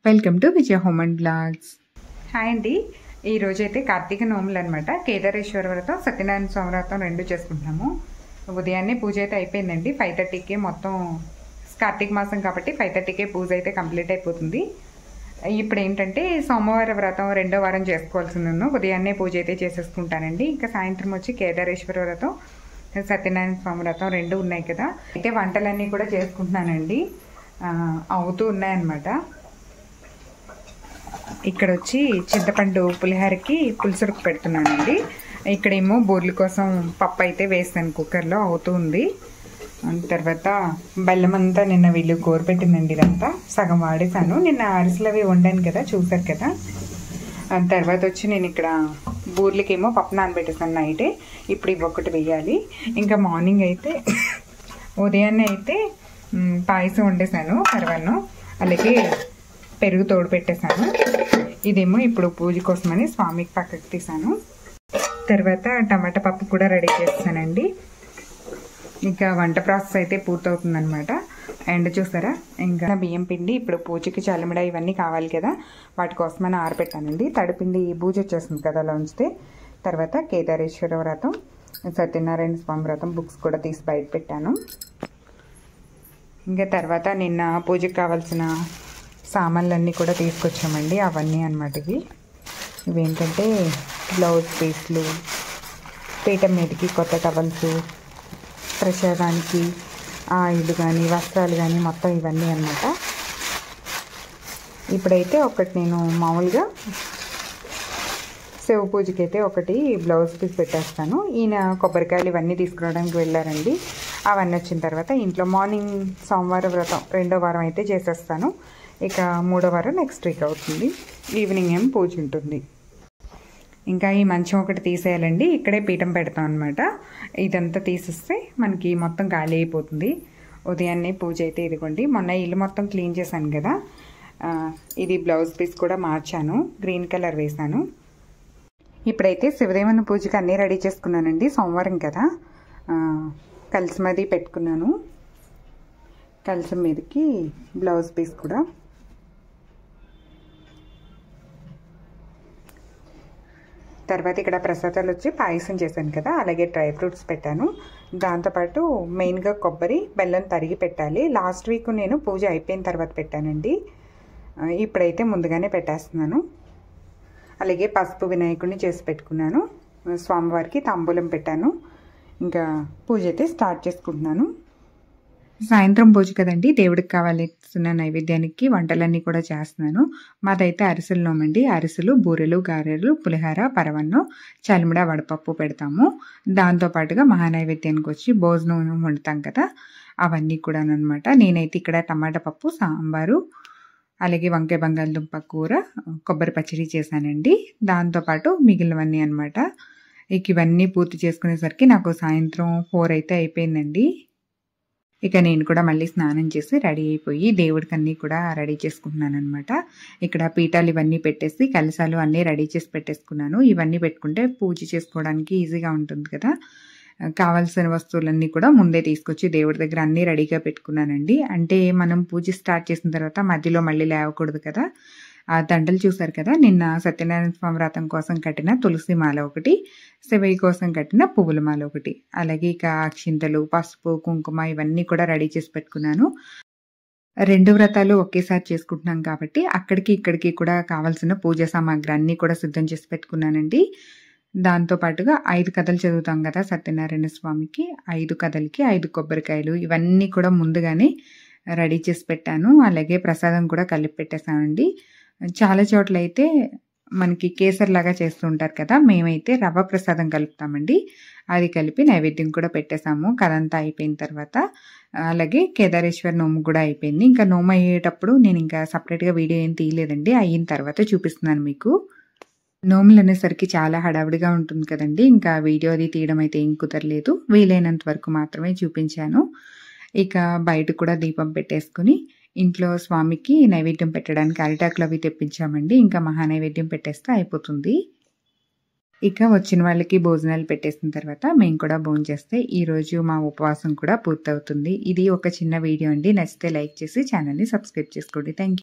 Welcome to Vijaya home and blogs. Hi అండి. ఈరోజైతే కార్తీక నోములు అనమాట. కేదారేశ్వర వ్రతం, సత్యనారాయణ స్వామి వ్రతం రెండు చేసుకుంటున్నాము. ఉదయాన్నే పూజ అయితే అయిపోయిందండి. 5:30కే మొత్తం కార్తీక మాసం కాబట్టి 5:30కే పూజ అయితే కంప్లీట్ అయిపోతుంది. ఇప్పుడు ఏంటంటే సోమవారం వ్రతం రెండో వారం చేసుకోవాల్సిందను ఉదయాన్నే పూజ అయితే చేసేసుకుంటానండి. ఇంకా సాయంత్రం వచ్చి కేదారేశ్వర వ్రతం, సత్యనారాయణ స్వామి వ్రతం రెండు ఉన్నాయి కదా. అయితే వంటలన్నీ కూడా చేసుకుంటున్నానండి. అవుతూ ఉన్నాయన్నమాట. ఇక్కడ వచ్చి చింతపండు పులిహోరకి పులుసురకు పెడుతున్నానండి. ఇక్కడేమో బూర్ల కోసం పప్పు అయితే వేస్తాను, కుక్కర్లో అవుతూ ఉంది. తర్వాత బెల్లం అంతా నిన్న వీళ్ళు కోరపెట్టిందండి. ఇదంతా సగం వాడేసాను. నిన్న అరిసెలు అవి వండాను కదా, చూసారు కదా. తర్వాత వచ్చి నేను ఇక్కడ బూర్లకేమో పప్పు నానబెట్టేసాను నైటే. ఇప్పుడు ఇవి ఒకటి వేయాలి. ఇంకా మార్నింగ్ అయితే ఉదయాన్నే అయితే పాయసం వండేసాను, పరవన్నం, అలాగే పెరుగు తోడు పెట్టేశాను. ఇదేమో ఇప్పుడు పూజ కోసమని స్వామికి పక్కకు తీసాను. తర్వాత టమాటా పప్పు కూడా రెడీ చేస్తానండి. ఇంకా వంట ప్రాసెస్ అయితే పూర్తవుతుందనమాట. అండ్ చూసారా, ఇంకా బియ్యం పిండి ఇప్పుడు పూజకి చలిమిడ ఇవన్నీ కావాలి కదా, వాటి కోసమని ఆరబెట్టానండి. తడిపిండి పూజ వచ్చేస్తుంది కదా అలా ఉంచితే. తర్వాత కేదారేశ్వర వ్రతం, సత్యనారాయణ స్వామి వ్రతం బుక్స్ కూడా తీసి బయట పెట్టాను. ఇంకా తర్వాత నిన్న పూజకి కావాల్సిన సామాన్లన్నీ కూడా తీసుకొచ్చామండి. అవన్నీ అనమాట. ఇవేంటంటే బ్లౌజ్ పీస్లు, పీఠం మీదకి కొత్త టవల్స్, ప్రసాదానికి ఆయిల్ కానీ వస్త్రాలు కానీ మొత్తం ఇవన్నీ అనమాట. ఇప్పుడైతే ఒకటి నేను మామూలుగా శివ పూజకి అయితే ఒకటి బ్లౌజ్ పీస్ పెట్టేస్తాను. ఈయన కొబ్బరికాయలు ఇవన్నీ తీసుకురావడానికి వెళ్ళారండి. అవన్నీ వచ్చిన తర్వాత ఇంట్లో మార్నింగ్ సోమవారం వ్రతం రెండో వారం అయితే చేసేస్తాను. ఇక మూడో వారం నెక్స్ట్ వీక్ అవుతుంది. ఈవినింగ్ ఏం పూజ ఉంటుంది. ఇంకా ఈ మంచం ఒకటి తీసేయాలండి. ఇక్కడే పీఠం పెడతాం అనమాట. ఇదంతా తీసేస్తే మనకి మొత్తం ఖాళీ అయిపోతుంది. ఉదయాన్నే పూజ అయితే ఇదిగోండి. మొన్న ఇల్లు మొత్తం క్లీన్ చేశాను కదా, ఇది బ్లౌజ్ పీస్ కూడా మార్చాను, గ్రీన్ కలర్ వేసాను. ఇప్పుడైతే శివదేవుని పూజకి అన్నీ రెడీ చేసుకున్నానండి. సోమవారం కదా, కలసం అది పెట్టుకున్నాను. కలసం మీదకి బ్లౌజ్ పీస్ కూడా. తర్వాత ఇక్కడ ప్రసాదాలు వచ్చి పాయసం చేశాను కదా, అలాగే డ్రై ఫ్రూట్స్ పెట్టాను. దాంతోపాటు మెయిన్గా కొబ్బరి బెల్లం తరిగి పెట్టాలి. లాస్ట్ వీక్ నేను పూజ అయిపోయిన తర్వాత పెట్టానండి. ఇప్పుడైతే ముందుగానే పెట్టేస్తున్నాను. అలాగే పసుపు వినాయకుడిని చేసి పెట్టుకున్నాను. స్వామివారికి తాంబూలం పెట్టాను. ఇంకా పూజ అయితే స్టార్ట్ చేసుకుంటున్నాను. సాయంత్రం పూజ కదండి, దేవుడికి కావాల్సిన నైవేద్యానికి వంటలన్నీ కూడా చేస్తున్నాను. మాదైతే అరిసెలు నోమండి. అరిసెలు, బూరెలు, గారెలు, పులిహోర, పరవన్నం, చలిమిడ, వడపప్పు పెడతాము. దాంతోపాటుగా మహానైవేద్యానికి వచ్చి భోజనం వండుతాం కదా, అవన్నీ కూడా అనమాట. నేనైతే ఇక్కడ టమాటా పప్పు, సాంబారు, అలాగే వంకాయ బంగాళదుంప కూర, కొబ్బరి పచ్చడి చేశానండి. దాంతోపాటు మిగిలినవన్నీ అనమాట. ఇవన్నీ పూర్తి చేసుకునేసరికి నాకు సాయంత్రం 4 అయితే అయిపోయిందండి. ఇక నేను కూడా మళ్ళీ స్నానం చేసి రెడీ అయిపోయి దేవుడికి అన్నీ కూడా రెడీ చేసుకుంటున్నాను అనమాట. ఇక్కడ పీఠాలు ఇవన్నీ పెట్టేసి కలశాలు అన్నీ రెడీ చేసి పెట్టేసుకున్నాను. ఇవన్నీ పెట్టుకుంటే పూజ చేసుకోవడానికి ఈజీగా ఉంటుంది కదా. కావాల్సిన వస్తువులన్నీ కూడా ముందే తీసుకొచ్చి దేవుడి దగ్గర అన్నీ రెడీగా పెట్టుకున్నానండి. అంటే మనం పూజ స్టార్ట్ చేసిన తర్వాత మధ్యలో మళ్ళీ లేవకూడదు కదా. ఆ దండలు చూసారు కదా, నిన్న సత్యనారాయణ స్వామి వ్రతం కోసం కట్టిన తులసి మాల ఒకటి, శివయ్య కోసం కట్టిన పువ్వుల మాల ఒకటి, అలాగే ఇక అక్షింతలు, పసుపు, కుంకుమ ఇవన్నీ కూడా రెడీ చేసి పెట్టుకున్నాను. 2 వ్రతాలు ఒకేసారి చేసుకుంటున్నాం కాబట్టి అక్కడికి ఇక్కడికి కూడా కావాల్సిన పూజా సామాగ్రి అన్నీ కూడా సిద్ధం చేసి పెట్టుకున్నానండి. దాంతోపాటుగా 5 కథలు చదువుతాం కదా సత్యనారాయణ స్వామికి, 5 కథలకి 5 కొబ్బరికాయలు ఇవన్నీ కూడా ముందుగానే రెడీ చేసి పెట్టాను. అలాగే ప్రసాదం కూడా కలిపి పెట్టేశానండి. చాలా చోట్ల అయితే మనకి కేసర్ లాగా చేస్తూ ఉంటారు కదా, మేమైతే రవ్వ ప్రసాదం కలుపుతామండి. అది కలిపి నైవేద్యం కూడా పెట్టేశాము కథంతా అయిపోయిన తర్వాత. అలాగే కేదారేశ్వర నోము కూడా అయిపోయింది. ఇంకా నోము అయ్యేటప్పుడు నేను ఇంకా సపరేట్గా వీడియో ఏం తీయలేదండి, అయిన తర్వాత చూపిస్తున్నాను మీకు. నోములు అనేసరికి చాలా హడావిడిగా ఉంటుంది కదండి. ఇంకా వీడియో అది తీయడం అయితే ఏం కుదరలేదు, వీలైనంత వరకు మాత్రమే చూపించాను. ఇక బయట కూడా దీపం పెట్టేసుకుని ఇంట్లో స్వామికి నైవేద్యం పెట్టడానికి అరిటాకులు అవి తెప్పించామండి. ఇంకా మహానైవేద్యం పెట్టేస్తే అయిపోతుంది. ఇక వచ్చిన వాళ్ళకి భోజనాలు పెట్టేసిన తర్వాత మేము కూడా భోంచేస్తే ఈరోజు మా ఉపవాసం కూడా పూర్తవుతుంది. ఇది ఒక చిన్న వీడియో అండి. నచ్చితే లైక్ చేసి ఛానల్ని సబ్స్క్రైబ్ చేసుకోండి. Thank you.